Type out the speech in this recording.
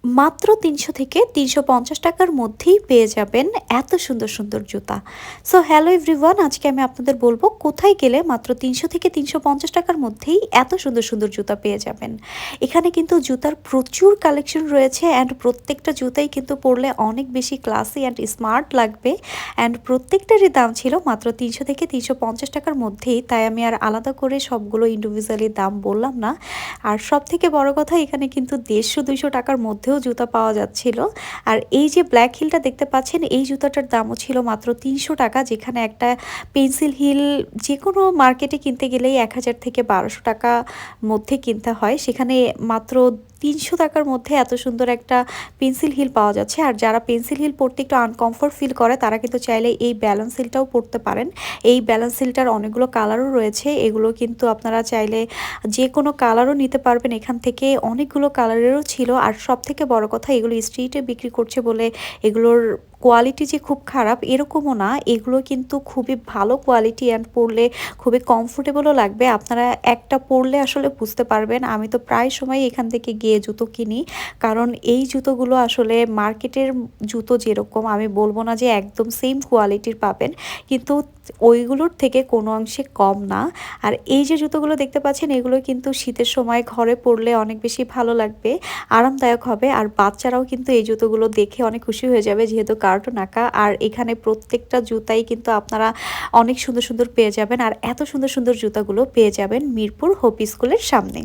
মাত্র ৩০০ থেকে ৩৫০ টাকার মধ্যেই পেয়ে যাবেন এত সুন্দর সুন্দর জুতা। সো হ্যালো এভরিওয়ান, আজকে আমি আপনাদের বলবো কোথায় গেলে মাত্র ৩০০ থেকে ৩৫০ টাকার মধ্যেই এত সুন্দর সুন্দর জুতা পেয়ে যাবেন। এখানে কিন্তু জুতার প্রচুর কালেকশন রয়েছে অ্যান্ড প্রত্যেকটা জুতাই কিন্তু পরলে অনেক বেশি ক্লাসি অ্যান্ড স্মার্ট লাগবে। অ্যান্ড প্রত্যেকটারই দাম ছিল মাত্র ৩০০ থেকে ৩৫০ টাকার মধ্যেই, তাই আমি আর আলাদা করে সবগুলো ইন্ডিভিজুয়ালি দাম বললাম না। আর সবথেকে বড় কথা, এখানে কিন্তু ১৫০-২০০ টাকার মধ্যেও জুতা পাওয়া যাচ্ছিল। আর এই যে ব্ল্যাক হিলটা দেখতে পাচ্ছেন, এই জুতাটার দামও ছিল মাত্র ৩০০ টাকা, যেখানে একটা পেন্সিল হিল যে কোনো মার্কেটে কিনতে গেলেই ১,০০০ থেকে ১,২০০ টাকা মধ্যে কিনতে হয়, সেখানে মাত্র ৩০০ টাকার মধ্যে এত সুন্দর একটা পেন্সিল হিল পাওয়া যাচ্ছে। আর যারা পেন্সিল হিল পরতে একটু আনকমফোর্ট ফিল করে তারা কিন্তু চাইলে এই ব্যালেন্স হিলটাও পরতে পারেন। এই ব্যালেন্স হিলটার অনেকগুলো কালারও রয়েছে, এগুলো কিন্তু আপনারা চাইলে যে কোনো কালারও নিতে পারবেন। এখান থেকে অনেকগুলো কালারেরও ছিল। আর সবথেকে বড় কথা, এগুলো স্ট্রিটে বিক্রি করছে বলে এগুলোর কোয়ালিটি যে খুব খারাপ এরকমও না, এগুলো কিন্তু খুবই ভালো কোয়ালিটি অ্যান্ড পরলে খুবই কমফোর্টেবলও লাগবে। আপনারা একটা পরলে আসলে বুঝতে পারবেন। আমি তো প্রায় সময় এখান থেকে গিয়ে জুতো কিনি, কারণ এই জুতোগুলো আসলে মার্কেটের জুতো যেরকম, আমি বলবো না যে একদম সেম কোয়ালিটির পাবেন, কিন্তু ওইগুলোর থেকে কোনো অংশে কম না। আর এই যে জুতোগুলো দেখতে পাচ্ছেন, এগুলো কিন্তু শীতের সময় ঘরে পরলে অনেক বেশি ভালো লাগবে, আরামদায়ক হবে। আর বাচ্চারাও কিন্তু এই জুতোগুলো দেখে অনেক খুশি হয়ে যাবে, যেহেতু কার্টুন আঁকা। আর এখানে প্রত্যেকটা জুতাই কিন্তু আপনারা অনেক সুন্দর সুন্দর পেয়ে যাবেন। আর এত সুন্দর সুন্দর জুতাগুলো পেয়ে যাবেন মিরপুর হোপ স্কুলের সামনে।